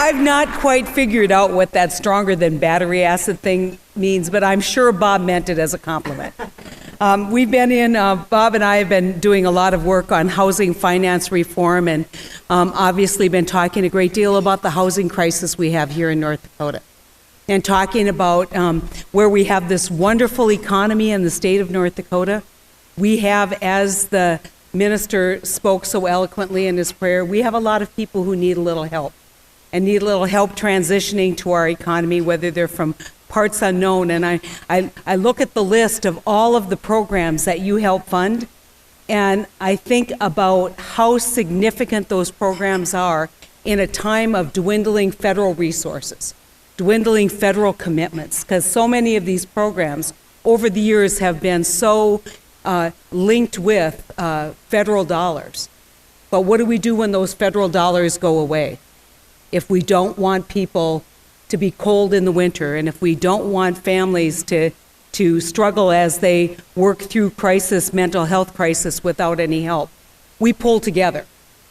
I've not quite figured out what that stronger than battery acid thing means, but I'm sure Bob meant it as a compliment. Bob and I have been doing a lot of work on housing finance reform, and obviously been talking a great deal about the housing crisis we have here in North Dakota. And talking about where we have this wonderful economy in the state of North Dakota. We have, as the minister spoke so eloquently in his prayer, we have a lot of people who need a little help, and need a little help transitioning to our economy, whether they're from parts unknown. And I look at the list of all of the programs that you help fund, and I think about how significant those programs are in a time of dwindling federal resources, dwindling federal commitments, because so many of these programs over the years have been so linked with federal dollars. But what do we do when those federal dollars go away? If we don't want people to be cold in the winter, and if we don't want families to struggle as they work through mental health crisis without any help, we pull together.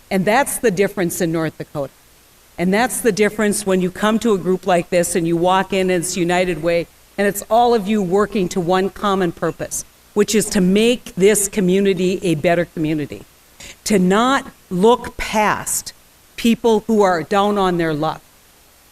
And that's the difference in North Dakota. And that's the difference when you come to a group like this and you walk in and it's United Way, and it's all of you working to one common purpose, which is to make this community a better community. To not look past people who are down on their luck.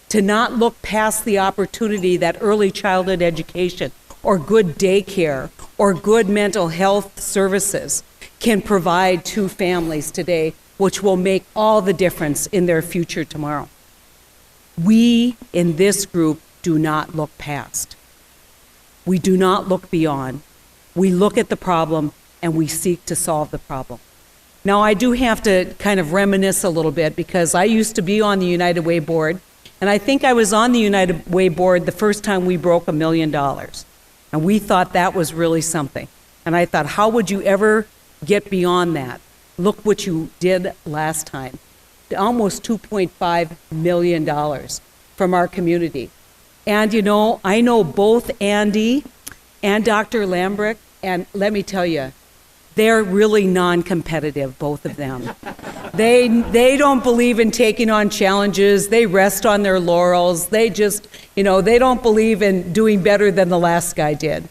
To not look past the opportunity that early childhood education or good daycare or good mental health services can provide to families today, which will make all the difference in their future tomorrow. We in this group do not look past. We do not look beyond. We look at the problem and we seek to solve the problem. Now, I do have to kind of reminisce a little bit, because I used to be on the United Way board, and I think I was on the United Way board the first time we broke $1 million. And we thought that was really something. And I thought, how would you ever get beyond that? Look what you did last time. Almost $2.5 million from our community. And you know, I know both Andy and Dr. Lambrick, and let me tell you, they're really non-competitive, both of them. They don't believe in taking on challenges. They rest on their laurels. They just, they don't believe in doing better than the last guy did.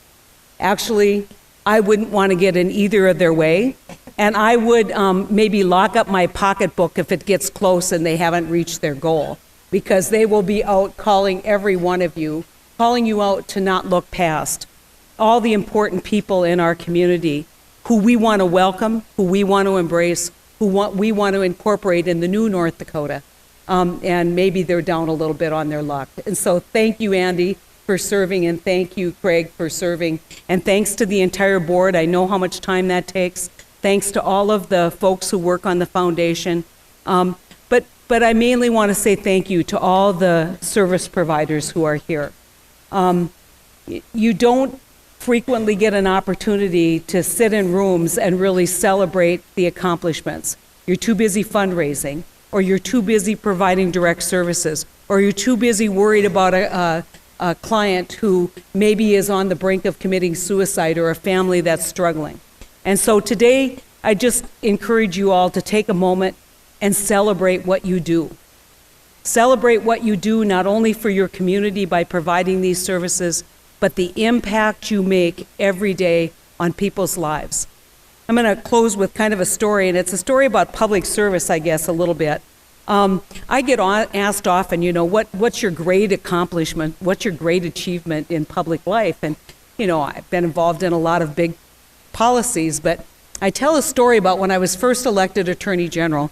Actually, I wouldn't want to get in either of their way. And I would maybe lock up my pocketbook if it gets close and they haven't reached their goal, because they will be out calling every one of you, calling you out to not look past all the important people in our community who we want to welcome, who we want to embrace, we want to incorporate in the new North Dakota. And maybe they're down a little bit on their luck. And so thank you, Andy, for serving, and thank you, Craig, for serving. And thanks to the entire board. I know how much time that takes. Thanks to all of the folks who work on the foundation. But I mainly want to say thank you to all the service providers who are here. You don't frequently get an opportunity to sit in rooms and really celebrate the accomplishments. You're too busy fundraising, or you're too busy providing direct services, or you're too busy worried about a client who maybe is on the brink of committing suicide, or a family that's struggling. And so today, I just encourage you all to take a moment and celebrate what you do. Celebrate what you do not only for your community by providing these services, but the impact you make every day on people's lives. I'm going to close with kind of a story, and it's a story about public service, I guess, a little bit. I get asked often, what's your great accomplishment? What's your great achievement in public life? And, I've been involved in a lot of big policies, but I tell a story about when I was first elected Attorney General,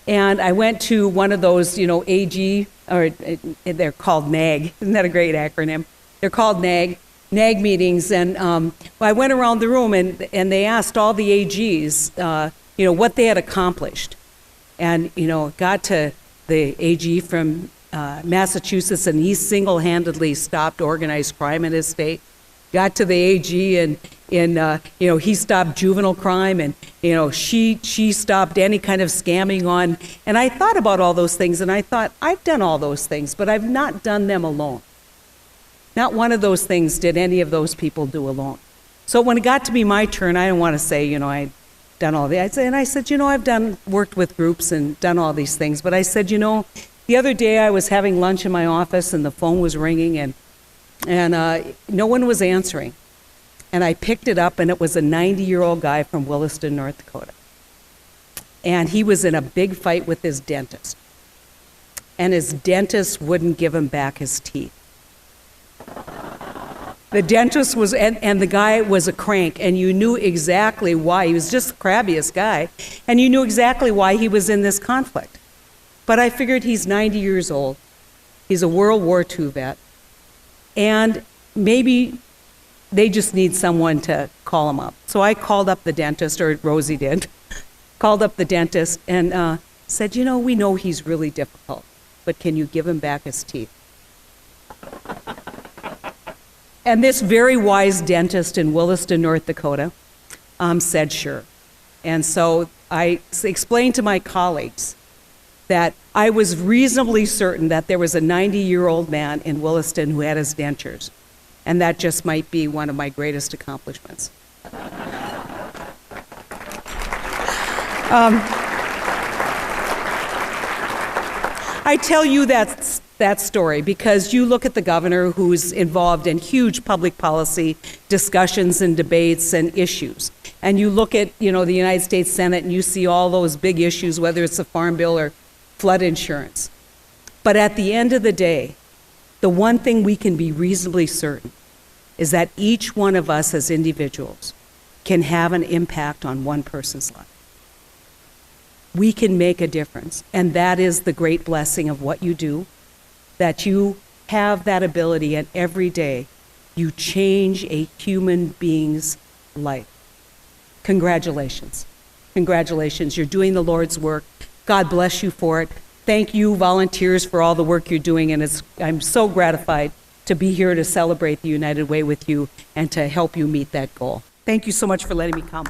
and I went to one of those, AG, or they're called NAG. Isn't that a great acronym? They're called NAG meetings, and I went around the room and they asked all the AGs, what they had accomplished. And, got to the AG from Massachusetts, and he single-handedly stopped organized crime in his state. Got to the AG and he stopped juvenile crime, and, she stopped any kind of scamming on. And I thought about all those things, and I thought, I've done all those things, but I've not done them alone. Not one of those things did any of those people do alone. So when it got to be my turn, I didn't want to say, I'd done all the, I said, I've worked with groups and done all these things, but I said, The other day I was having lunch in my office and the phone was ringing and no one was answering. And I picked it up and it was a 90-year-old guy from Williston, North Dakota. And he was in a big fight with his dentist. And his dentist wouldn't give him back his teeth. The dentist was, and the guy was a crank, and you knew exactly why. He was just the crabbiest guy, and you knew exactly why he was in this conflict. But I figured he's 90 years old. He's a World War II vet. And maybe they just need someone to call him up. So I called up the dentist, or Rosie did, called up the dentist and said, you know, we know he's really difficult, but can you give him back his teeth? And this very wise dentist in Williston, North Dakota, said sure. And so I explained to my colleagues that I was reasonably certain that there was a 90-year-old man in Williston who had his dentures, and that just might be one of my greatest accomplishments. I tell you that story because you look at the governor who's involved in huge public policy discussions and debates and issues. And you look at, you know, the United States Senate and you see all those big issues, whether it's the Farm Bill or flood insurance. But at the end of the day, the one thing we can be reasonably certain is that each one of us as individuals can have an impact on one person's life. We can make a difference, and that is the great blessing of what you do, that you have that ability, and every day you change a human being's life. Congratulations. Congratulations. You're doing the Lord's work. God bless you for it. Thank you, volunteers, for all the work you're doing, and I'm so gratified to be here to celebrate the United Way with you and to help you meet that goal. Thank you so much for letting me come.